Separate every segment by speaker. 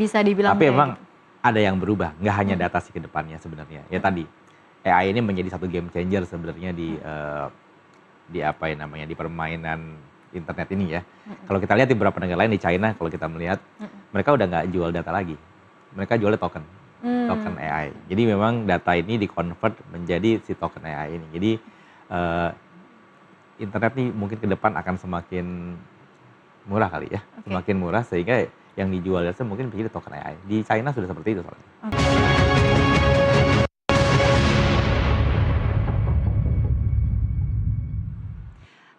Speaker 1: bisa dibilang
Speaker 2: Tapi
Speaker 1: kayak
Speaker 2: emang
Speaker 1: gitu.
Speaker 2: ada yang berubah, nggak hanya data sih ke depannya sebenarnya. Ya tadi, AI ini menjadi satu game changer sebenarnya di apa ya namanya, di permainan internet ini ya. Kalau kita lihat di beberapa negara lain, di China kalau kita melihat, mereka udah nggak jual data lagi. Mereka jualnya token, token AI. Jadi memang data ini di-convert menjadi si token AI ini. Jadi eh, internet nih mungkin ke depan akan semakin murah kali ya,
Speaker 1: Oke.
Speaker 2: semakin murah sehingga yang dijual itu mungkin menjadi token AI. Di China sudah seperti itu soalnya.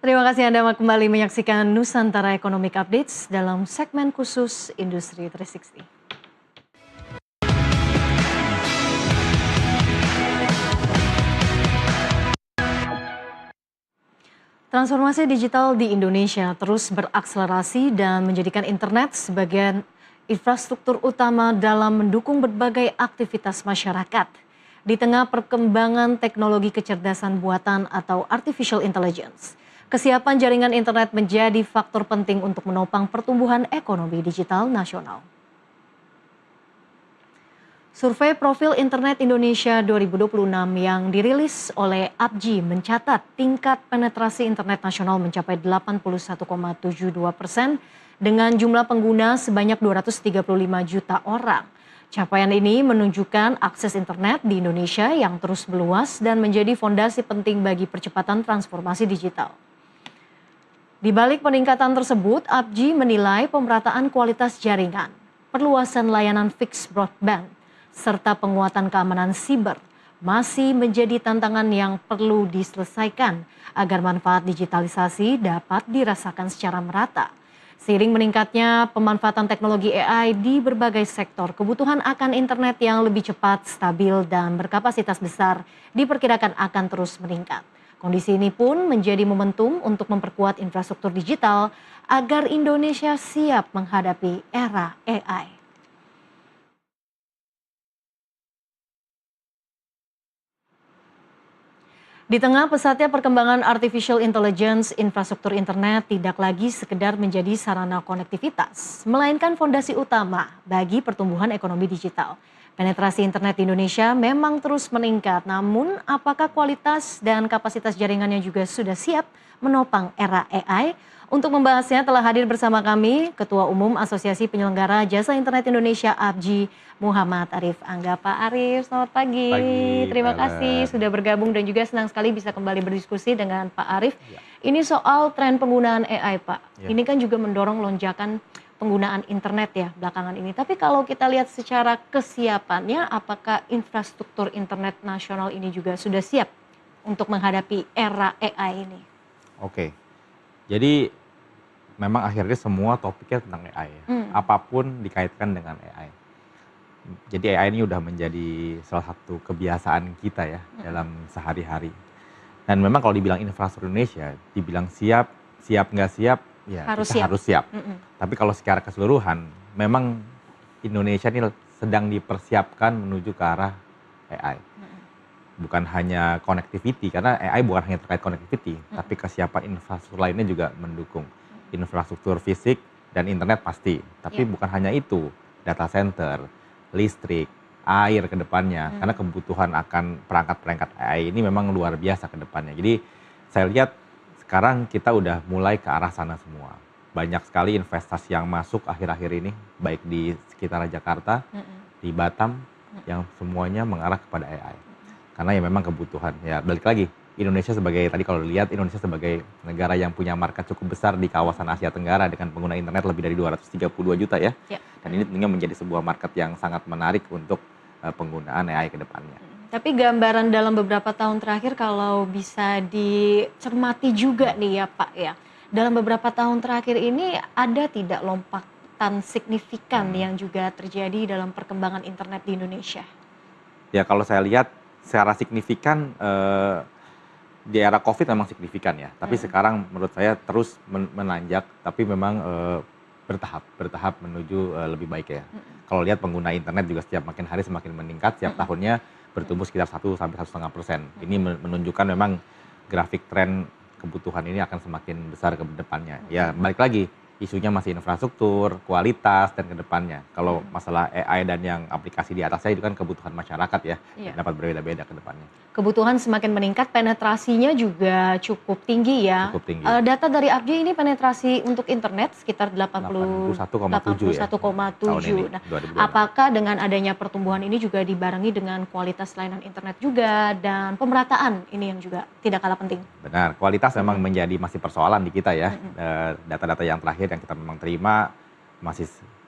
Speaker 1: Terima kasih Anda kembali menyaksikan Nusantara Economic Updates dalam segmen khusus Industri 360. Transformasi digital di Indonesia terus berakselerasi dan menjadikan internet sebagai infrastruktur utama dalam mendukung berbagai aktivitas masyarakat. Di tengah perkembangan teknologi kecerdasan buatan atau artificial intelligence, kesiapan jaringan internet menjadi faktor penting untuk menopang pertumbuhan ekonomi digital nasional. Survei Profil Internet Indonesia 2026 yang dirilis oleh APJI mencatat tingkat penetrasi internet nasional mencapai 81,72% dengan jumlah pengguna sebanyak 235 juta orang. Capaian ini menunjukkan akses internet di Indonesia yang terus meluas dan menjadi fondasi penting bagi percepatan transformasi digital. Di balik peningkatan tersebut, APJI menilai pemerataan kualitas jaringan, perluasan layanan fixed broadband, serta penguatan keamanan siber masih menjadi tantangan yang perlu diselesaikan agar manfaat digitalisasi dapat dirasakan secara merata. Seiring meningkatnya pemanfaatan teknologi AI di berbagai sektor, kebutuhan akan internet yang lebih cepat, stabil, dan berkapasitas besar diperkirakan akan terus meningkat. Kondisi ini pun menjadi momentum untuk memperkuat infrastruktur digital agar Indonesia siap menghadapi era AI. Di tengah pesatnya perkembangan artificial intelligence, infrastruktur internet tidak lagi sekedar menjadi sarana konektivitas, melainkan fondasi utama bagi pertumbuhan ekonomi digital. Penetrasi internet di Indonesia memang terus meningkat, namun apakah kualitas dan kapasitas jaringannya juga sudah siap menopang era AI? Untuk membahasnya telah hadir bersama kami Ketua Umum Asosiasi Penyelenggara Jasa Internet Indonesia APJI, Muhammad Arif Angga. Pak Arif, selamat pagi.
Speaker 2: Pagi,
Speaker 1: Terima
Speaker 2: Mbak
Speaker 1: kasih
Speaker 2: Ellen.
Speaker 1: sudah bergabung dan juga senang sekali bisa kembali berdiskusi dengan Pak Arif.
Speaker 2: Ya.
Speaker 1: Ini soal tren penggunaan AI, Pak.
Speaker 2: Ya.
Speaker 1: Ini kan juga mendorong lonjakan penggunaan internet ya belakangan ini. Tapi kalau kita lihat secara kesiapannya, apakah infrastruktur internet nasional ini juga sudah siap untuk menghadapi era AI ini?
Speaker 2: Oke, jadi memang akhirnya semua topiknya tentang AI ya. Apapun dikaitkan dengan AI. Jadi AI ini udah menjadi salah satu kebiasaan kita ya dalam sehari-hari. Dan memang kalau dibilang infrastruktur Indonesia, dibilang siap, siap nggak siap, ya
Speaker 1: Harus
Speaker 2: kita
Speaker 1: siap.
Speaker 2: harus siap. Tapi kalau secara keseluruhan, memang Indonesia ini sedang dipersiapkan menuju ke arah AI. Bukan hanya connectivity, karena AI bukan hanya terkait connectivity, tapi kesiapan infrastruktur lainnya juga mendukung. Infrastruktur fisik dan internet pasti, tapi bukan hanya itu, data center, listrik, air ke depannya, karena kebutuhan akan perangkat-perangkat AI ini memang luar biasa ke depannya. Jadi saya lihat sekarang kita udah mulai ke arah sana semua. Banyak sekali investasi yang masuk akhir-akhir ini, baik di sekitar Jakarta, di Batam, yang semuanya mengarah kepada AI. Karena ya memang kebutuhan, ya balik lagi, Indonesia sebagai, tadi kalau dilihat Indonesia sebagai negara yang punya market cukup besar di kawasan Asia Tenggara dengan pengguna internet lebih dari 232 juta ya. Dan ini tentunya menjadi sebuah market yang sangat menarik untuk penggunaan AI ke depannya.
Speaker 1: Tapi gambaran dalam beberapa tahun terakhir kalau bisa dicermati juga nih ya Pak ya. Dalam beberapa tahun terakhir ini ada tidak lompatan signifikan yang juga terjadi dalam perkembangan internet di Indonesia?
Speaker 2: Ya kalau saya lihat secara signifikan di era COVID memang signifikan ya. Tapi sekarang menurut saya terus menanjak, tapi memang bertahap menuju lebih baik ya. Kalau lihat pengguna internet juga setiap makin hari semakin meningkat, setiap tahunnya bertumbuh sekitar 1-1,5%. Ini menunjukkan memang grafik tren kebutuhan ini akan semakin besar ke depannya. Ya balik lagi, isunya masih infrastruktur, kualitas, dan kedepannya. Kalau masalah AI dan yang aplikasi di atasnya itu kan kebutuhan masyarakat ya,
Speaker 1: Iya.
Speaker 2: dapat berbeda-beda kedepannya.
Speaker 1: Kebutuhan semakin meningkat, penetrasinya juga cukup tinggi ya.
Speaker 2: Cukup tinggi.
Speaker 1: Data dari ABJ ini penetrasi untuk internet sekitar
Speaker 2: 81,7 ya, tahun ini,
Speaker 1: 81,7. Nah,
Speaker 2: 2026.
Speaker 1: apakah dengan adanya pertumbuhan ini juga dibarengi dengan kualitas layanan internet juga dan pemerataan ini yang juga tidak kalah penting?
Speaker 2: Benar, kualitas memang menjadi masih persoalan di kita ya. Data-data yang terakhir yang kita memang terima,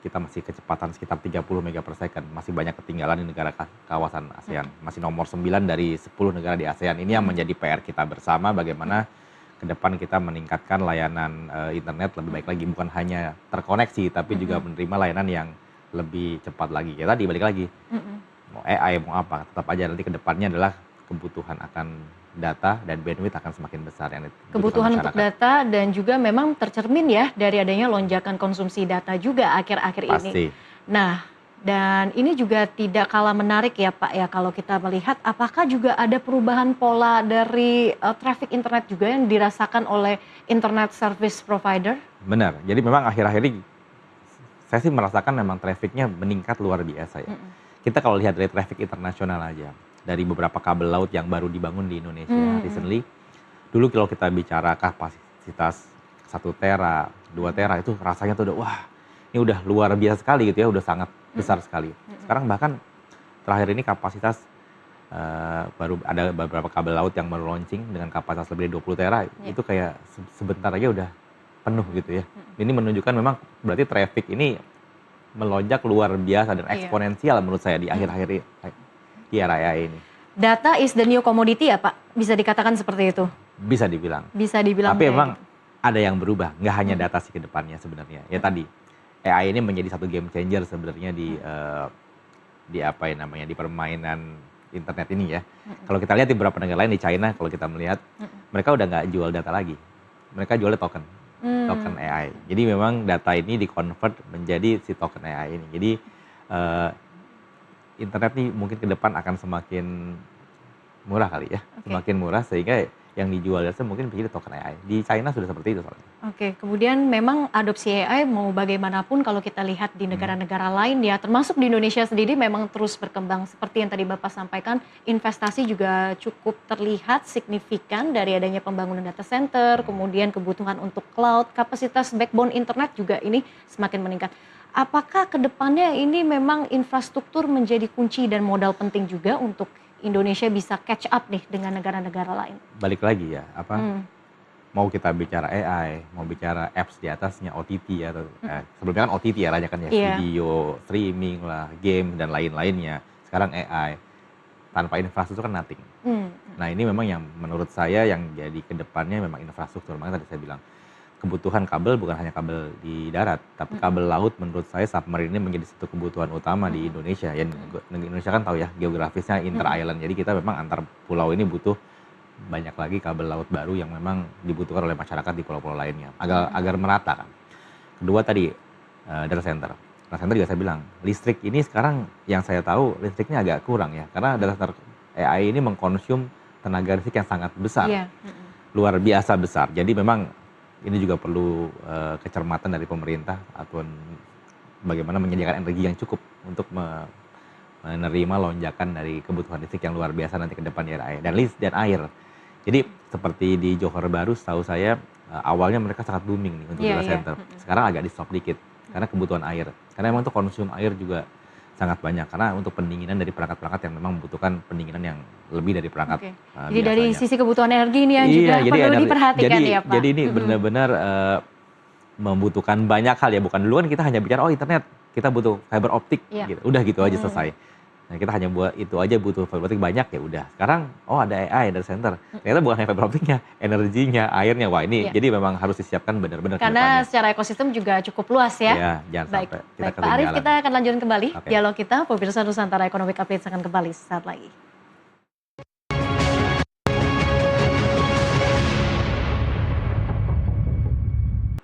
Speaker 2: kita masih kecepatan sekitar 30 mega per second. Masih banyak ketinggalan di negara kawasan ASEAN. Masih nomor 9 dari 10 negara di ASEAN. Ini yang menjadi PR kita bersama, bagaimana ke depan kita meningkatkan layanan internet lebih baik lagi. Bukan hanya terkoneksi, tapi juga menerima layanan yang lebih cepat lagi. Ya tadi balik lagi, mau AI, mau apa, tetap aja nanti ke depannya adalah kebutuhan akan data dan bandwidth akan semakin besar yang dibutuhkan
Speaker 1: Kebutuhan untuk
Speaker 2: masyarakat.
Speaker 1: data dan juga memang tercermin ya dari adanya lonjakan konsumsi data juga akhir-akhir ini.
Speaker 2: Pasti.
Speaker 1: Nah, dan ini juga tidak kalah menarik ya Pak ya kalau kita melihat apakah juga ada perubahan pola dari traffic internet juga yang dirasakan oleh internet service provider?
Speaker 2: Benar. Jadi memang akhir-akhir ini saya sih merasakan memang trafficnya meningkat luar biasa ya. Kita kalau lihat dari traffic internasional aja, dari beberapa kabel laut yang baru dibangun di Indonesia recently, dulu kalau kita bicara kapasitas 1 tera, 2 tera itu rasanya tuh udah wah, ini udah luar biasa sekali gitu ya, udah sangat besar sekali. Sekarang bahkan terakhir ini kapasitas baru ada beberapa kabel laut yang baru launching dengan kapasitas lebih dari 20 tera, itu kayak sebentar aja udah penuh gitu ya. Ini menunjukkan memang berarti traffic ini melonjak luar biasa dan eksponensial menurut saya di akhir-akhir di era AI ini.
Speaker 1: Data is the new commodity ya Pak? Bisa dikatakan seperti itu?
Speaker 2: Bisa dibilang.
Speaker 1: Bisa dibilang
Speaker 2: Tapi
Speaker 1: kayak
Speaker 2: memang
Speaker 1: gitu.
Speaker 2: ada yang berubah, nggak hanya data sih ke depannya sebenarnya. Ya tadi, AI ini menjadi satu game changer sebenarnya di apa ya namanya, di permainan internet ini ya. Kalau kita lihat di beberapa negara lain, di China kalau kita melihat, mereka udah nggak jual data lagi. Mereka jualnya token AI. Jadi memang data ini di-convert menjadi si token AI ini. Jadi internet nih mungkin ke depan akan semakin murah kali ya, semakin murah sehingga yang dijual mungkin menjadi token AI. Di China sudah seperti itu soalnya.
Speaker 1: Oke, kemudian memang adopsi AI mau bagaimanapun kalau kita lihat di negara-negara lain ya, termasuk di Indonesia sendiri memang terus berkembang. Seperti yang tadi Bapak sampaikan, investasi juga cukup terlihat signifikan dari adanya pembangunan data center, kemudian kebutuhan untuk cloud, kapasitas backbone internet juga ini semakin meningkat. Apakah ke depannya ini memang infrastruktur menjadi kunci dan modal penting juga untuk Indonesia bisa catch up nih dengan negara-negara lain?
Speaker 2: Balik lagi ya, mau kita bicara AI, mau bicara apps di atasnya, OTT atau sebelumnya kan OTT ya, kan ya, video, streaming lah, game dan lain-lainnya. Sekarang AI, tanpa infrastruktur kan nothing. Nah ini memang yang menurut saya yang jadi kedepannya memang infrastruktur. Makanya tadi saya bilang, kebutuhan kabel bukan hanya kabel di darat, tapi kabel laut menurut saya submarine ini menjadi satu kebutuhan utama di Indonesia. Ya, Indonesia kan tahu ya geografisnya inter island, jadi kita memang antar pulau ini butuh banyak lagi kabel laut baru yang memang dibutuhkan oleh masyarakat di pulau-pulau lainnya agar merata kan. Kedua tadi data center. Data center juga saya bilang listrik ini sekarang yang saya tahu listriknya agak kurang ya, karena data center AI ini mengkonsum tenaga listrik yang sangat besar, luar biasa besar. Jadi memang ini juga perlu kecermatan dari pemerintah atau bagaimana menyediakan energi yang cukup untuk menerima lonjakan dari kebutuhan listrik yang luar biasa nanti ke depan di era AI. Dan air. Jadi seperti di Johor Bahru, setahu saya awalnya mereka sangat booming nih untuk data center. Sekarang agak di stop dikit karena kebutuhan air. Karena memang tuh konsum air juga sangat banyak, karena untuk pendinginan dari perangkat-perangkat yang memang membutuhkan pendinginan yang lebih dari perangkat
Speaker 1: jadi dari sisi kebutuhan energi ini yang juga perlu diperhatikan ya Pak.
Speaker 2: Jadi ini benar-benar membutuhkan banyak hal ya, bukan dulu kan kita hanya bicara internet, kita butuh fiber optik gitu. Udah gitu aja selesai. Nah, kita hanya buat itu aja, butuh fiber optik banyak ya udah. Sekarang ada AI data center. Ternyata bukan hanya fiber optiknya, energinya, airnya. Wah, ini jadi memang harus disiapkan benar-benar
Speaker 1: karena secara ekosistem juga cukup luas ya.
Speaker 2: Ya, jangan
Speaker 1: Baik,
Speaker 2: sampai kita
Speaker 1: Pak Arief, kita akan lanjutkan kembali dialog kita. Pemirsa Nusantara Economic Update akan kembali saat lagi.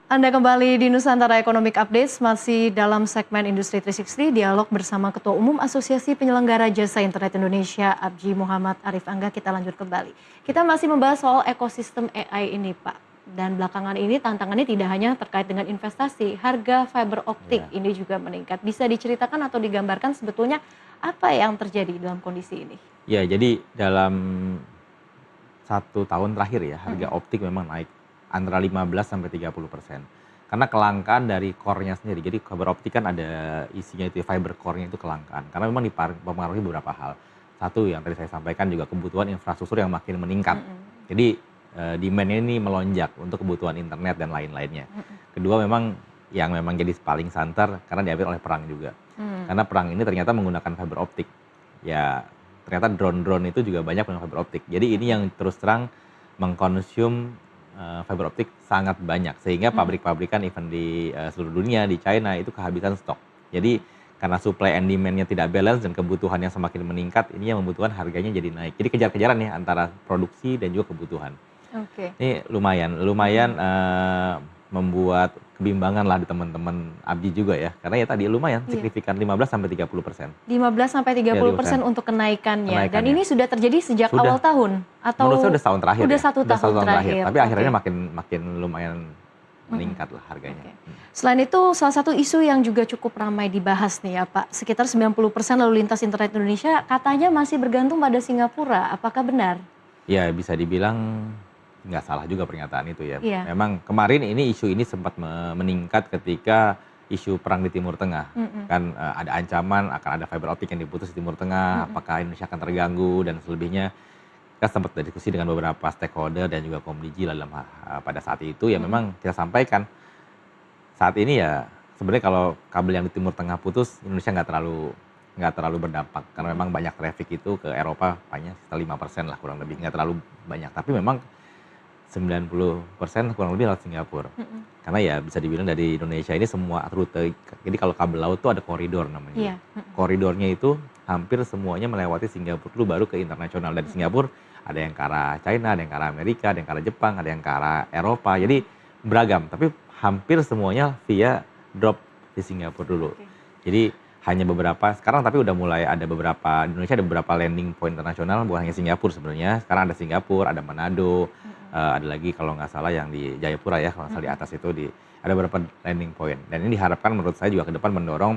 Speaker 1: Anda kembali di Nusantara Economic Updates, masih dalam segmen Industri 360, dialog bersama Ketua Umum Asosiasi Penyelenggara Jasa Internet Indonesia, ABJI Muhammad Arif Angga. Kita lanjut kembali. Kita masih membahas soal ekosistem AI ini, Pak. Dan belakangan ini tantangannya tidak hanya terkait dengan investasi, harga fiber optik
Speaker 2: Ya.
Speaker 1: ini juga meningkat. Bisa diceritakan atau digambarkan sebetulnya apa yang terjadi dalam kondisi ini?
Speaker 2: Ya, jadi dalam 1 tahun terakhir ya, harga
Speaker 1: Mhm,
Speaker 2: optik memang naik antara 15-30%. Karena kelangkaan dari core-nya sendiri. Jadi fiber optik kan ada isinya itu, fiber core-nya itu kelangkaan. Karena memang dipengaruhi beberapa hal. Satu yang tadi saya sampaikan juga kebutuhan infrastruktur yang makin meningkat.
Speaker 1: mhm,
Speaker 2: Jadi demand-nya ini melonjak untuk kebutuhan internet dan lain-lainnya.
Speaker 1: mhm,
Speaker 2: Kedua memang yang memang jadi paling santer karena diambil oleh perang juga.
Speaker 1: mmm,
Speaker 2: Karena perang ini ternyata menggunakan fiber optik. Ya, ternyata drone-drone itu juga banyak menggunakan fiber optik. Jadi ini yang terus terang mengkonsum fiber optik sangat banyak sehingga
Speaker 1: mhm,
Speaker 2: pabrik-pabrikan even di seluruh dunia, di China itu kehabisan stok. Jadi
Speaker 1: mhm,
Speaker 2: karena supply and demand-nya tidak balance dan kebutuhannya semakin meningkat, ini yang membutuhkan harganya jadi naik. Jadi kejar-kejaran ya antara produksi dan juga kebutuhan.
Speaker 1: oke,
Speaker 2: Ini lumayan lumayan,
Speaker 1: mhm.
Speaker 2: membuat kebimbangan lah di teman-teman Abji juga ya, karena ya tadi lumayan
Speaker 1: Iya,
Speaker 2: signifikan 15-30%.
Speaker 1: 15-30%
Speaker 2: 30%
Speaker 1: untuk kenaikannya dan
Speaker 2: kenaikannya.
Speaker 1: ini sudah terjadi sejak
Speaker 2: Sudah,
Speaker 1: awal tahun
Speaker 2: menurut saya
Speaker 1: atau
Speaker 2: udah setahun terakhir
Speaker 1: udah
Speaker 2: ya,
Speaker 1: satu
Speaker 2: udah
Speaker 1: tahun
Speaker 2: 1 tahun terakhir,
Speaker 1: terakhir?
Speaker 2: tapi akhirnya
Speaker 1: Oke,
Speaker 2: makin makin lumayan
Speaker 1: mhm,
Speaker 2: meningkat lah harganya.
Speaker 1: oke. Selain itu salah satu isu yang juga cukup ramai dibahas nih ya Pak, sekitar 90% lalu lintas internet Indonesia katanya masih bergantung pada Singapura, apakah benar?
Speaker 2: Ya bisa dibilang nggak salah juga pernyataan itu ya.
Speaker 1: Iya,
Speaker 2: Memang kemarin ini isu ini sempat meningkat ketika isu perang di Timur Tengah.
Speaker 1: mhm,
Speaker 2: Kan ada ancaman akan ada fiber optik yang diputus di Timur Tengah,
Speaker 1: mhm,
Speaker 2: apakah Indonesia akan terganggu dan selebihnya. Kita sempat berdiskusi dengan beberapa stakeholder dan juga Komdigi dalam pada saat itu ya
Speaker 1: mhm,
Speaker 2: memang kita sampaikan saat ini ya sebenarnya kalau kabel yang di Timur Tengah putus Indonesia nggak terlalu berdampak karena
Speaker 1: mhm,
Speaker 2: memang banyak traffic itu ke Eropa hanya sekitar 5% lah kurang lebih nggak terlalu banyak tapi memang 90% kurang lebih lewat Singapura.
Speaker 1: mhm,
Speaker 2: Karena ya bisa dibilang dari Indonesia ini semua rute, jadi kalau kabel laut tuh ada koridor namanya.
Speaker 1: iya, mhm,
Speaker 2: Koridornya itu hampir semuanya melewati Singapura dulu baru ke internasional. Dan di
Speaker 1: mhm,
Speaker 2: Singapura ada yang ke arah China, ada yang ke arah Amerika, ada yang ke arah Jepang, ada yang ke arah Eropa. Jadi
Speaker 1: mhm,
Speaker 2: beragam, tapi hampir semuanya via drop di Singapura dulu.
Speaker 1: oke,
Speaker 2: Jadi hanya beberapa, sekarang tapi udah mulai ada beberapa, di Indonesia ada beberapa landing point internasional, bukan hanya Singapura sebenarnya. Sekarang ada Singapura, ada Manado,
Speaker 1: mhm,
Speaker 2: ada lagi kalau nggak salah yang di Jayapura ya, kalau nggak salah di
Speaker 1: mhm,
Speaker 2: atas itu ada beberapa landing point. Dan ini diharapkan menurut saya juga ke depan mendorong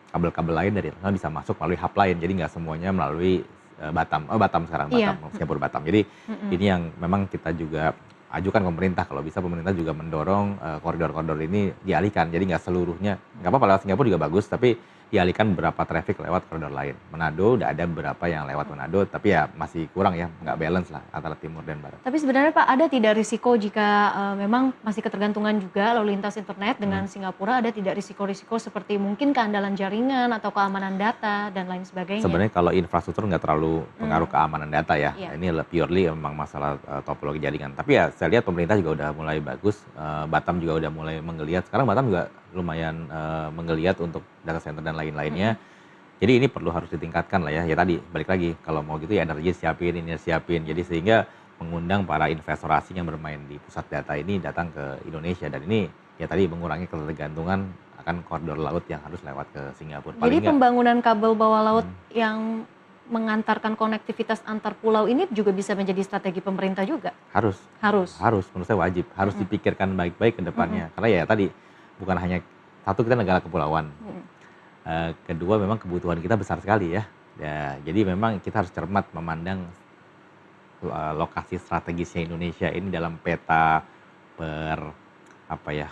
Speaker 2: kabel-kabel lain dari internasional bisa masuk melalui hub lain. Jadi nggak semuanya melalui Batam. Oh Batam sekarang, Batam,
Speaker 1: iya, mhm,
Speaker 2: Singapura Batam. Jadi
Speaker 1: mhm,
Speaker 2: ini yang memang kita juga ajukan pemerintah, kalau bisa pemerintah juga mendorong koridor-koridor ini dialihkan. Jadi nggak seluruhnya, nggak apa-apa lewat Singapura juga bagus, tapi dialihkan beberapa traffic lewat koridor lain. Manado udah ada beberapa yang lewat Manado, tapi ya masih kurang ya, nggak balance lah antara timur dan barat.
Speaker 1: tapi sebenarnya Pak, ada tidak risiko jika, memang masih ketergantungan juga lalu lintas internet dengan
Speaker 2: Hmm.
Speaker 1: Singapura, ada tidak risiko-risiko seperti mungkin keandalan jaringan atau keamanan data dan lain sebagainya?
Speaker 2: Sebenarnya kalau infrastruktur nggak terlalu pengaruh
Speaker 1: Mmm,
Speaker 2: keamanan data ya.
Speaker 1: iya,
Speaker 2: Ini purely memang masalah topologi jaringan. Tapi ya saya lihat pemerintah juga udah mulai bagus. Batam juga udah mulai menggeliat. Sekarang Batam juga lumayan menggeliat untuk data center dan lain-lainnya.
Speaker 1: mhm,
Speaker 2: Jadi ini perlu harus ditingkatkan lah ya. Ya tadi balik lagi kalau mau gitu ya energi siapin, ini siapin. Jadi sehingga mengundang para investor asing yang bermain di pusat data ini datang ke Indonesia dan ini ya tadi mengurangi ketergantungan akan koridor laut yang harus lewat ke Singapura.
Speaker 1: jadi
Speaker 2: Paling nggak.
Speaker 1: pembangunan kabel bawah laut
Speaker 2: Hmm.
Speaker 1: yang mengantarkan konektivitas antar pulau ini juga bisa menjadi strategi pemerintah juga?
Speaker 2: Harus
Speaker 1: Harus?
Speaker 2: harus, menurut saya wajib, harus
Speaker 1: Mhm,
Speaker 2: dipikirkan baik-baik ke
Speaker 1: mhm,
Speaker 2: depannya. Karena ya tadi, bukan hanya satu kita negara kepulauan,
Speaker 1: mhm,
Speaker 2: kedua memang kebutuhan kita besar sekali ya. Ya, jadi memang kita harus cermat memandang lokasi strategisnya Indonesia ini dalam peta per apa ya,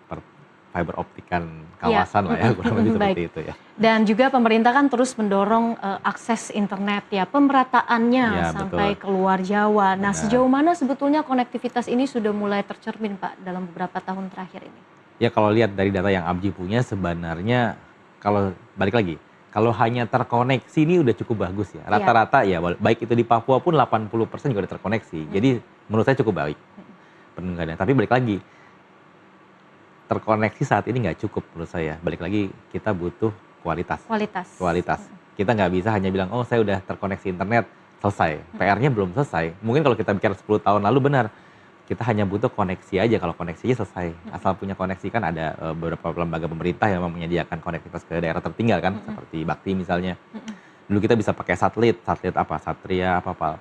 Speaker 2: per fiber optikan
Speaker 1: iya,
Speaker 2: kawasan lah ya,
Speaker 1: mhm,
Speaker 2: kurang
Speaker 1: mhm,
Speaker 2: lebih
Speaker 1: baik.
Speaker 2: seperti itu ya.
Speaker 1: Dan juga pemerintah kan terus mendorong, akses internet ya, pemerataannya
Speaker 2: Iya
Speaker 1: sampai
Speaker 2: betul,
Speaker 1: keluar Jawa. Nah,
Speaker 2: benar.
Speaker 1: sejauh mana sebetulnya konektivitas ini sudah mulai tercermin, Pak, dalam beberapa tahun terakhir ini?
Speaker 2: Ya kalau lihat dari data yang Abji punya sebenarnya kalau balik lagi, kalau hanya terkoneksi ini udah cukup bagus ya.
Speaker 1: Iya,
Speaker 2: Rata-rata ya baik itu di Papua pun 80% juga udah terkoneksi.
Speaker 1: mhm,
Speaker 2: Jadi menurut saya cukup baik
Speaker 1: mhm,
Speaker 2: pendengarannya. Tapi balik lagi, terkoneksi saat ini nggak cukup menurut saya. Balik lagi kita butuh kualitas.
Speaker 1: kualitas,
Speaker 2: Kualitas.
Speaker 1: mhm,
Speaker 2: Kita nggak bisa hanya bilang, oh saya udah terkoneksi internet, selesai.
Speaker 1: mhm,
Speaker 2: PR-nya belum selesai. Mungkin kalau kita bicara 10 tahun lalu benar, kita hanya butuh koneksi aja, kalau koneksinya selesai.
Speaker 1: mhm,
Speaker 2: Asal punya koneksi kan ada beberapa lembaga pemerintah yang memang menyediakan konektivitas ke daerah tertinggal kan,
Speaker 1: mhm,
Speaker 2: seperti Bakti misalnya.
Speaker 1: mhm,
Speaker 2: Dulu kita bisa pakai satelit apa, Satria, apa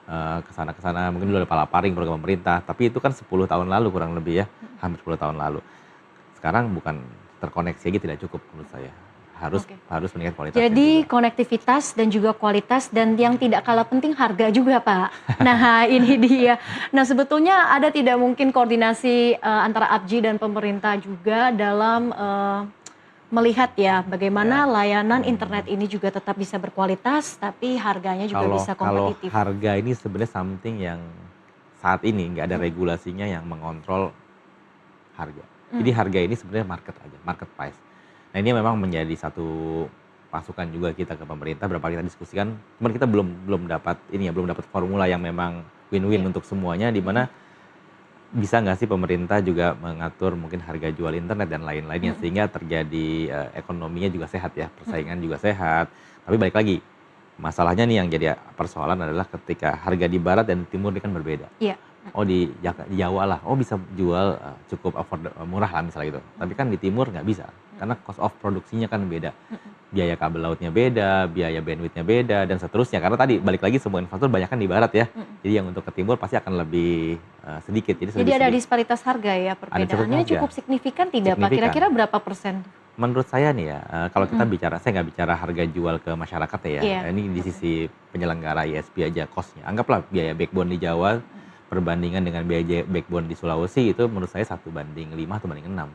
Speaker 2: ke sana mungkin dulu ada palaparing program pemerintah, tapi itu kan 10 tahun lalu kurang lebih ya, hampir 10 tahun lalu. Sekarang bukan terkoneksi aja tidak cukup menurut saya. Harus
Speaker 1: Oke.
Speaker 2: harus meningkat kualitasnya
Speaker 1: Jadi
Speaker 2: juga.
Speaker 1: konektivitas dan juga kualitas dan yang tidak kalah penting harga juga, Pak. Nah, ini dia. Nah, sebetulnya ada tidak mungkin koordinasi antara APJI dan pemerintah juga dalam melihat ya bagaimana
Speaker 2: Ya.
Speaker 1: layanan internet ini juga tetap bisa berkualitas tapi harganya juga
Speaker 2: Kalau
Speaker 1: bisa
Speaker 2: kalau
Speaker 1: kompetitif.
Speaker 2: harga ini sebenarnya something yang saat ini nggak ada
Speaker 1: Mhm,
Speaker 2: regulasinya yang mengontrol harga. Jadi
Speaker 1: mmm,
Speaker 2: harga ini sebenarnya market aja, market price. Nah ini memang menjadi satu masukan juga kita ke pemerintah, berapa kali kita diskusikan, cuman kita belum belum dapat ini ya, belum dapat formula yang memang win-win
Speaker 1: iya,
Speaker 2: untuk semuanya, di
Speaker 1: mhm,
Speaker 2: mana bisa nggak sih pemerintah juga mengatur mungkin harga jual internet dan lain-lainnya
Speaker 1: mhm,
Speaker 2: sehingga terjadi ekonominya juga sehat ya,
Speaker 1: mhm,
Speaker 2: persaingan juga sehat. Tapi balik lagi, masalahnya nih yang jadi persoalan adalah ketika harga di barat dan di timur ini kan berbeda.
Speaker 1: iya,
Speaker 2: Oh di Jawa lah, oh bisa jual cukup murah lah misalnya gitu. Tapi
Speaker 1: mhm,
Speaker 2: kan di timur nggak bisa, karena
Speaker 1: mhm,
Speaker 2: cost of produksinya kan beda.
Speaker 1: mhm,
Speaker 2: Biaya kabel lautnya beda, biaya bandwidth-nya beda, dan seterusnya. Karena tadi balik lagi semua infrastruktur banyak kan di barat ya.
Speaker 1: mhm.
Speaker 2: Jadi yang untuk ke timur pasti akan lebih sedikit, jadi
Speaker 1: Jadi
Speaker 2: lebih
Speaker 1: ada
Speaker 2: sedikit.
Speaker 1: disparitas harga ya,
Speaker 2: Ada cukup
Speaker 1: perbedaannya
Speaker 2: harga,
Speaker 1: cukup signifikan tidak, Pak?
Speaker 2: signifikan.
Speaker 1: Kira-kira berapa persen?
Speaker 2: Menurut saya nih ya, kalau kita
Speaker 1: Mhm,
Speaker 2: bicara, saya nggak bicara harga jual ke masyarakat ya,
Speaker 1: iya,
Speaker 2: ini di
Speaker 1: mhm,
Speaker 2: sisi penyelenggara ISP aja cost-nya. Anggaplah biaya backbone di Jawa
Speaker 1: mhm.
Speaker 2: perbandingan dengan biaya backbone di Sulawesi itu menurut saya 1:5 atau banding 6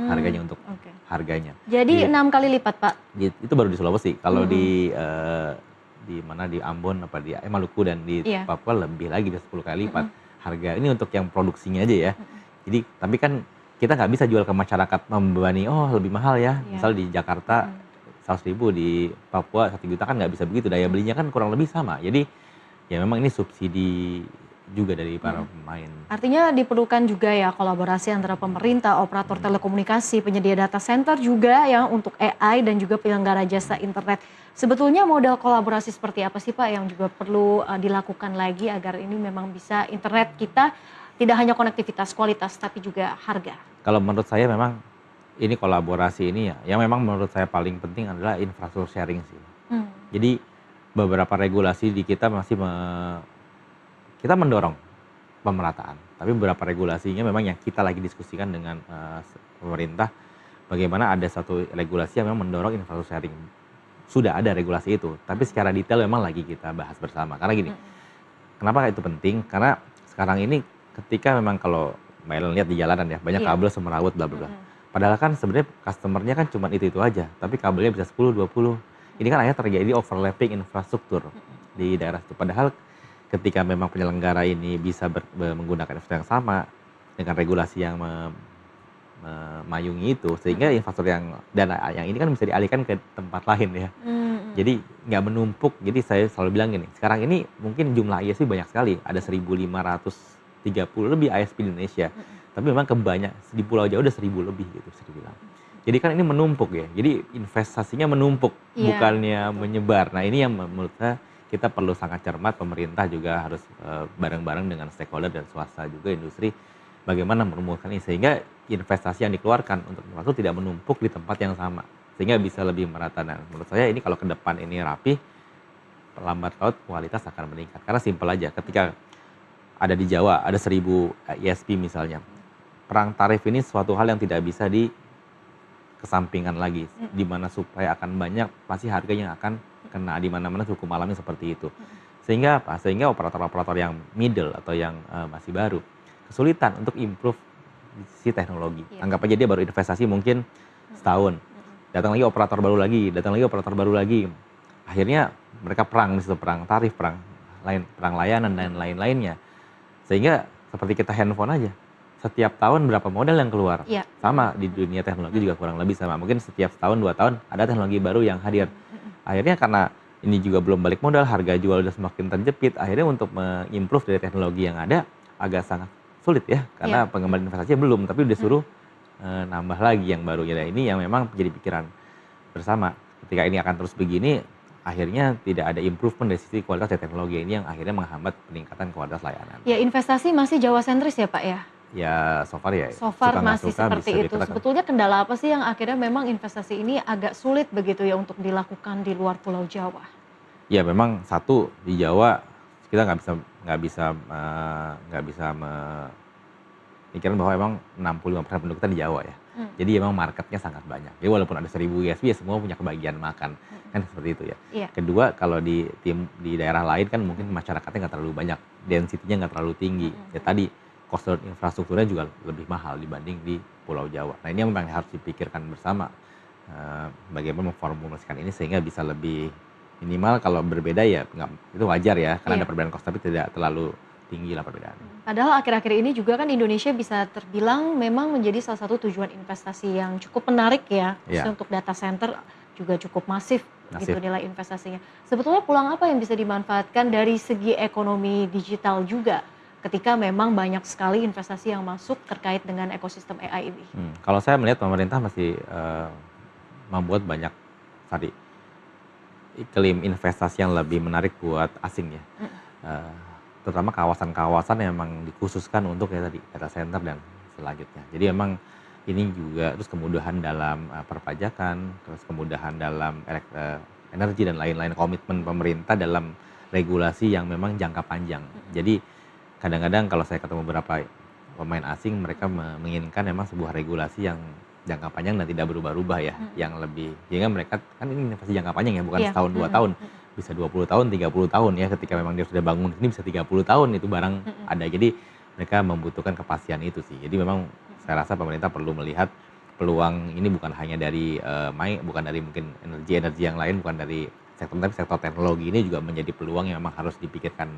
Speaker 2: harganya untuk
Speaker 1: Oke.
Speaker 2: harganya.
Speaker 1: Jadi
Speaker 2: Di
Speaker 1: 6 kali lipat, Pak?
Speaker 2: itu baru di Sulawesi, kalau
Speaker 1: Mhm,
Speaker 2: di mana, di Ambon apa di Maluku dan di
Speaker 1: iya,
Speaker 2: Papua lebih lagi, bisa 10 kali lipat
Speaker 1: mhm,
Speaker 2: harga. Ini untuk yang produksinya aja ya.
Speaker 1: mhm,
Speaker 2: Jadi tapi kan kita nggak bisa jual ke masyarakat membebani, "Oh lebih mahal ya."
Speaker 1: iya,
Speaker 2: Misal di Jakarta
Speaker 1: mhm.
Speaker 2: 100.000, di Papua 1 juta, kan nggak bisa begitu, daya
Speaker 1: Mhm,
Speaker 2: belinya kan kurang lebih sama. Jadi ya memang ini subsidi juga dari para
Speaker 1: mhm.
Speaker 2: pemain.
Speaker 1: Artinya diperlukan juga ya kolaborasi antara pemerintah, operator
Speaker 2: Mhm.
Speaker 1: telekomunikasi, penyedia data center juga ya untuk AI dan juga penyelenggara jasa internet. Sebetulnya model kolaborasi seperti apa sih, Pak, yang juga perlu dilakukan lagi agar ini memang bisa internet kita tidak hanya konektivitas, kualitas, tapi juga harga?
Speaker 2: Kalau menurut saya memang ini kolaborasi ini ya, yang memang menurut saya paling penting adalah infrastruktur sharing sih.
Speaker 1: Mmm,
Speaker 2: Jadi beberapa regulasi di kita masih kita mendorong pemerataan, tapi beberapa regulasinya memang yang kita lagi diskusikan dengan pemerintah, bagaimana ada satu regulasi yang memang mendorong infrastruktur sharing. Sudah ada regulasi itu, tapi
Speaker 1: mhm,
Speaker 2: secara detail memang lagi kita bahas bersama. Karena gini,
Speaker 1: mhm,
Speaker 2: kenapa itu penting? Karena sekarang ini ketika memang kalau Mbak Ellen lihat di jalanan ya, banyak
Speaker 1: iya,
Speaker 2: kabel semerawut bla bla bla.
Speaker 1: mhm,
Speaker 2: Padahal kan sebenarnya customer-nya kan cuma itu aja, tapi kabelnya bisa 10, 20. Ini kan akhirnya terjadi overlapping infrastruktur
Speaker 1: mhm,
Speaker 2: di daerah itu. Padahal ketika memang penyelenggara ini bisa menggunakan infrastruktur yang sama dengan regulasi yang memayungi itu, sehingga
Speaker 1: mhm,
Speaker 2: infrastruktur yang ini kan bisa dialihkan ke tempat lain ya.
Speaker 1: mmm, mhm,
Speaker 2: Jadi nggak menumpuk. Jadi saya selalu bilang gini, sekarang ini mungkin jumlah ISP banyak sekali, ada 1.530 lebih ISP di Indonesia.
Speaker 1: mhm,
Speaker 2: Tapi memang di Pulau Jawa udah 1.000 lebih gitu bisa dibilang.
Speaker 1: mhm,
Speaker 2: Jadi kan ini menumpuk ya. Jadi investasinya menumpuk,
Speaker 1: iya,
Speaker 2: bukannya
Speaker 1: betul.
Speaker 2: menyebar. Nah ini yang menurut saya kita perlu sangat cermat, pemerintah juga harus bareng-bareng dengan stakeholder dan swasta juga, industri, bagaimana merumuskan ini sehingga investasi yang dikeluarkan untuk infrastruktur tidak menumpuk di tempat yang sama, sehingga bisa
Speaker 1: Oke.
Speaker 2: lebih merata. Nah, menurut saya ini kalau ke depan ini rapi, lambat laut kualitas akan meningkat. Karena simpel aja,
Speaker 1: Mhm,
Speaker 2: ketika ada di Jawa ada 1.000 ISP misalnya,
Speaker 1: mhm,
Speaker 2: perang tarif ini suatu hal yang tidak bisa dikesampingkan lagi, di
Speaker 1: mhm,
Speaker 2: mana supaya akan banyak, pasti harganya akan
Speaker 1: mhm,
Speaker 2: kena di mana-mana, hukum alamnya seperti itu.
Speaker 1: mhm,
Speaker 2: Sehingga apa? Sehingga operator-operator yang middle atau yang masih baru kesulitan untuk improve di sisi teknologi.
Speaker 1: iya,
Speaker 2: Anggap aja dia baru investasi mungkin
Speaker 1: mhm,
Speaker 2: setahun,
Speaker 1: mhm,
Speaker 2: datang lagi operator baru lagi, datang lagi operator baru lagi. Akhirnya mereka perang di situ, perang tarif, perang layanan dan
Speaker 1: mhm,
Speaker 2: lain-lainnya. Sehingga seperti kita handphone aja, setiap tahun berapa model yang keluar.
Speaker 1: iya, mhm,
Speaker 2: Sama di
Speaker 1: mhm,
Speaker 2: dunia teknologi
Speaker 1: mhm,
Speaker 2: juga kurang lebih sama. Mungkin setiap setahun 2 tahun ada teknologi baru yang hadir.
Speaker 1: mhm, mhm,
Speaker 2: Akhirnya karena ini juga belum balik modal, harga jual udah semakin terjepit, akhirnya untuk mengimprove dari teknologi yang ada agak sangat sulit ya,
Speaker 1: iya,
Speaker 2: karena
Speaker 1: mhm,
Speaker 2: pengembangan investasinya belum, tapi udah
Speaker 1: mhm.
Speaker 2: suruh nambah lagi yang baru. Ya ini yang memang jadi pikiran bersama. Ketika ini akan terus begini, akhirnya tidak ada improvement dari sisi kualitas dan teknologi ini yang akhirnya menghambat peningkatan kualitas layanan.
Speaker 1: Ya investasi masih Jawa sentris ya, Pak, ya?
Speaker 2: Ya so far ya,
Speaker 1: So far
Speaker 2: suka nggak
Speaker 1: masih
Speaker 2: suka bisa
Speaker 1: seperti itu.
Speaker 2: dikatakan.
Speaker 1: Sebetulnya kendala apa sih yang akhirnya memang investasi ini agak sulit begitu ya untuk dilakukan di luar Pulau Jawa?
Speaker 2: Ya memang satu di Jawa kita nggak bisa mikirin bahwa emang 65% penduduk kita di Jawa ya. Jadi emang marketnya sangat banyak. Jadi walaupun ada 1000 ISP ya semua punya kebagian makan. Kan seperti itu ya.
Speaker 1: Iya.
Speaker 2: Kedua, kalau di daerah lain kan mungkin masyarakatnya nggak terlalu banyak, density-nya nggak terlalu tinggi. Ya tadi cost infrastrukturnya juga lebih mahal dibanding di Pulau Jawa. Nah, ini yang memang harus dipikirkan bersama. Bagaimana memformulasikan ini sehingga bisa lebih minimal, kalau berbeda ya itu wajar ya, karena ada perbedaan cost, tapi tidak terlalu tinggi lah perbedaannya.
Speaker 1: Padahal akhir-akhir ini juga kan Indonesia bisa terbilang memang menjadi salah satu tujuan investasi yang cukup menarik ya. Khususnya untuk data center juga cukup masif gitu nilai investasinya. Sebetulnya peluang apa yang bisa dimanfaatkan dari segi ekonomi digital juga ketika memang banyak sekali investasi yang masuk terkait dengan ekosistem AI ini?
Speaker 2: Kalau saya melihat pemerintah masih membuat banyak tadi iklim investasi yang lebih menarik buat asing ya. Terutama kawasan-kawasan yang memang dikhususkan untuk ya tadi data center dan selanjutnya. Jadi memang ini juga terus kemudahan dalam perpajakan, terus kemudahan dalam energi dan lain-lain, komitmen pemerintah dalam regulasi yang memang jangka panjang. Jadi kadang-kadang kalau saya ketemu beberapa pemain asing, mereka menginginkan memang sebuah regulasi yang jangka panjang dan tidak berubah-ubah ya, yang lebih, sehingga mereka kan ini investasi jangka panjang ya, bukan setahun 2 tahun. Bisa 20 tahun, 30 tahun ya, ketika memang dia sudah bangun ini bisa 30 tahun itu barang ada. Jadi mereka membutuhkan kepastian itu sih. Jadi memang saya rasa pemerintah perlu melihat peluang ini bukan hanya dari bukan dari mungkin energi yang lain, bukan dari sektor, tapi sektor teknologi ini juga menjadi peluang yang memang harus dipikirkan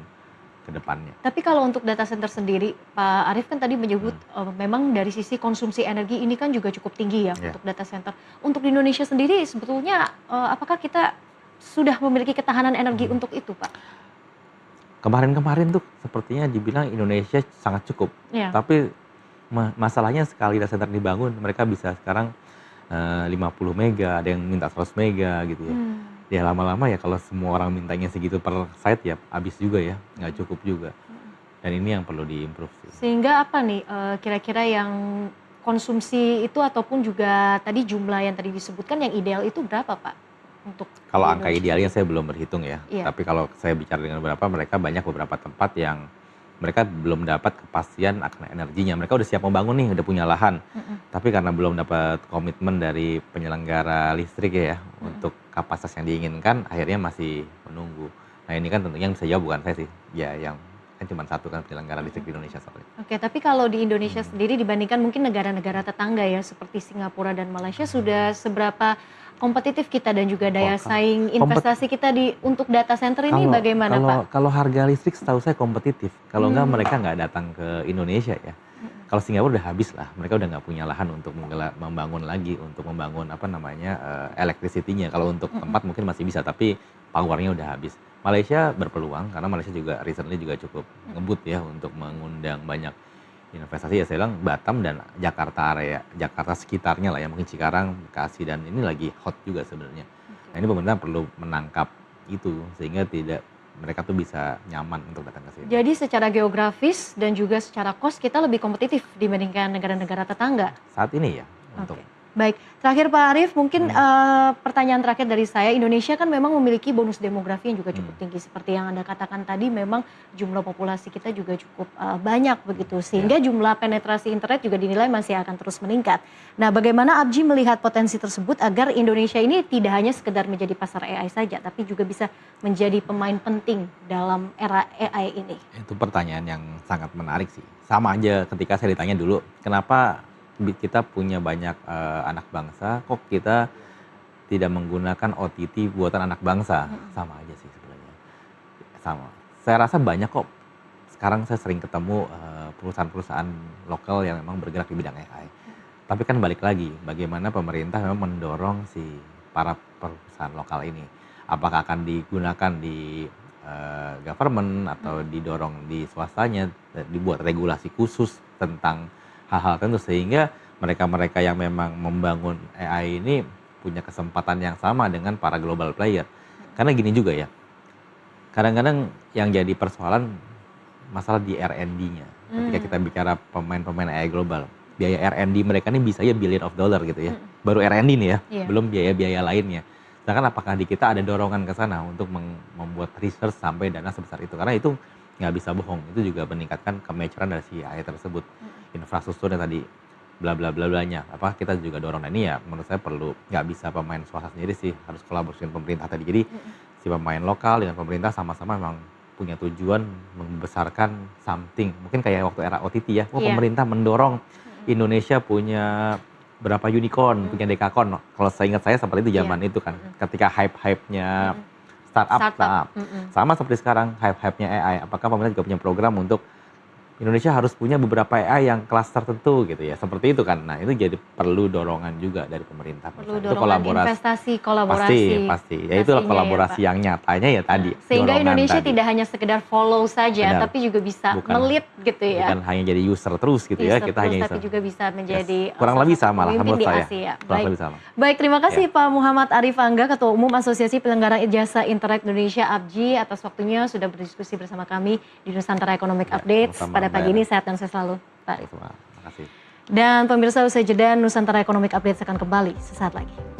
Speaker 2: ke depannya.
Speaker 1: Tapi kalau untuk data center sendiri, Pak Arief kan tadi menyebut memang dari sisi konsumsi energi ini kan juga cukup tinggi ya untuk data center. Untuk di Indonesia sendiri sebetulnya apakah kita sudah memiliki ketahanan energi untuk itu, Pak?
Speaker 2: Kemarin tuh sepertinya dibilang Indonesia sangat cukup. Tapi masalahnya sekali data center dibangun, mereka bisa sekarang 50 mega, ada yang minta 100 mega gitu ya. Ya lama-lama ya kalau semua orang mintanya segitu per site ya habis juga ya, nggak cukup juga. Dan ini yang perlu diimprove sih.
Speaker 1: Sehingga apa nih kira-kira yang konsumsi itu ataupun juga tadi jumlah yang tadi disebutkan yang ideal itu berapa, Pak?
Speaker 2: Kalau angka idealnya saya belum berhitung ya, tapi kalau saya bicara dengan mereka banyak beberapa tempat yang mereka belum dapat kepastian akan energinya. Mereka udah siap membangun nih, udah punya lahan, tapi karena belum dapat komitmen dari penyelenggara listrik ya untuk kapasitas yang diinginkan, akhirnya masih menunggu. Nah ini kan tentunya yang bisa jawab bukan saya sih, ya yang kan cuma satu kan penyelenggara listrik di Indonesia soalnya.
Speaker 1: Oke, tapi kalau di Indonesia sendiri dibandingkan mungkin negara-negara tetangga ya seperti Singapura dan Malaysia, sudah seberapa kompetitif kita dan juga daya saing investasi kita untuk data center ini bagaimana, Pak?
Speaker 2: Kalau harga listrik setahu saya kompetitif. Kalau enggak mereka nggak datang ke Indonesia ya. Kalau Singapura udah habis lah, mereka udah nggak punya lahan untuk membangun lagi, untuk membangun electricity-nya. Kalau untuk tempat mungkin masih bisa, tapi powernya udah habis. Malaysia berpeluang karena Malaysia juga recently juga cukup ngebut ya untuk mengundang banyak investasi ya. Saya bilang Batam dan Jakarta sekitarnya lah ya, mungkin Cikarang, Bekasi, dan ini lagi hot juga sebenarnya. Nah ini pemerintah perlu menangkap itu sehingga mereka tuh bisa nyaman untuk datang ke sini.
Speaker 1: Jadi secara geografis dan juga secara cost kita lebih kompetitif dibandingkan negara-negara tetangga?
Speaker 2: Saat ini ya.
Speaker 1: Baik, terakhir Pak Arief, mungkin pertanyaan terakhir dari saya, Indonesia kan memang memiliki bonus demografi yang juga cukup tinggi. Seperti yang Anda katakan tadi, memang jumlah populasi kita juga cukup banyak begitu. Sehingga jumlah penetrasi internet juga dinilai masih akan terus meningkat. Nah, bagaimana Abji melihat potensi tersebut agar Indonesia ini tidak hanya sekedar menjadi pasar AI saja, tapi juga bisa menjadi pemain penting dalam era AI ini?
Speaker 2: Itu pertanyaan yang sangat menarik sih. Sama aja ketika saya ditanya dulu, kenapa kita punya banyak anak bangsa, kok kita tidak menggunakan OTT buatan anak bangsa? Sama aja sih sebenarnya. Sama. Saya rasa banyak kok. Sekarang saya sering ketemu perusahaan-perusahaan lokal yang memang bergerak di bidang AI. Tapi kan balik lagi, bagaimana pemerintah memang mendorong si para perusahaan lokal ini. Apakah akan digunakan di government atau didorong di swastanya, dibuat regulasi khusus tentang hal-hal tertentu sehingga mereka-mereka yang memang membangun AI ini punya kesempatan yang sama dengan para global player. Karena gini juga ya, kadang-kadang yang jadi persoalan masalah di R&D-nya. Ketika kita bicara pemain-pemain AI global, biaya R&D mereka ini bisa ya $billion gitu ya. Baru R&D nih ya, belum biaya-biaya lainnya. Sedangkan apakah di kita ada dorongan ke sana untuk membuat research sampai dana sebesar itu? Karena itu nggak bisa bohong, itu juga meningkatkan kemajuan dari si AI tersebut. Infrastrukturnya tadi, bla bla bla blanya. Apa kita juga dorong, nah ini ya menurut saya perlu, nggak bisa pemain swasta sendiri sih, harus kolaborasi dengan pemerintah tadi. Jadi si pemain lokal dengan pemerintah sama-sama memang punya tujuan membesarkan something. Mungkin kayak waktu era OTT ya,
Speaker 1: Iya.
Speaker 2: pemerintah mendorong Indonesia punya berapa unicorn, punya dekakorn. Kalau saya ingat saya seperti itu zaman itu kan, ketika hype-hype-nya startup.
Speaker 1: Startup.
Speaker 2: Sama seperti sekarang hype-hype-nya AI. Apakah pemerintah juga punya program untuk Indonesia harus punya beberapa AI yang kelas tertentu gitu ya, seperti itu kan. Nah itu jadi perlu dorongan juga dari pemerintah.
Speaker 1: Perlu
Speaker 2: Itu
Speaker 1: dorongan investasi, kolaborasi.
Speaker 2: Pasti. Ya itulah
Speaker 1: pastinya
Speaker 2: kolaborasi
Speaker 1: ya, Pak.
Speaker 2: yang nyatanya ya tadi.
Speaker 1: Sehingga
Speaker 2: dorongan
Speaker 1: Indonesia
Speaker 2: tadi.
Speaker 1: tidak hanya sekedar follow saja,
Speaker 2: Benar.
Speaker 1: tapi juga bisa
Speaker 2: Bukan-
Speaker 1: melit gitu ya.
Speaker 2: Bukan hanya jadi user terus gitu ya,
Speaker 1: User
Speaker 2: kita
Speaker 1: terus,
Speaker 2: hanya
Speaker 1: tapi
Speaker 2: user.
Speaker 1: juga bisa menjadi
Speaker 2: Kurang
Speaker 1: salah
Speaker 2: lebih
Speaker 1: satu
Speaker 2: sama lah
Speaker 1: pemimpin
Speaker 2: menurut
Speaker 1: di
Speaker 2: saya.
Speaker 1: Asia.
Speaker 2: Kurang
Speaker 1: Baik.
Speaker 2: lebih sama.
Speaker 1: Baik, terima kasih
Speaker 2: Ya.
Speaker 1: Pak Muhammad Arif Angga, Ketua Umum Asosiasi Penyelenggara Jasa Internet Indonesia APJI, atas waktunya sudah berdiskusi bersama kami di Nusantara Economic
Speaker 2: Ya,
Speaker 1: Updates
Speaker 2: sama-sama,
Speaker 1: pada pagi
Speaker 2: Mbak.
Speaker 1: ini. Sehat dan sukses selalu, Pak.
Speaker 2: Terima kasih.
Speaker 1: Dan pemirsa, usai jeda Nusantara Economic Updates akan kembali sesaat lagi.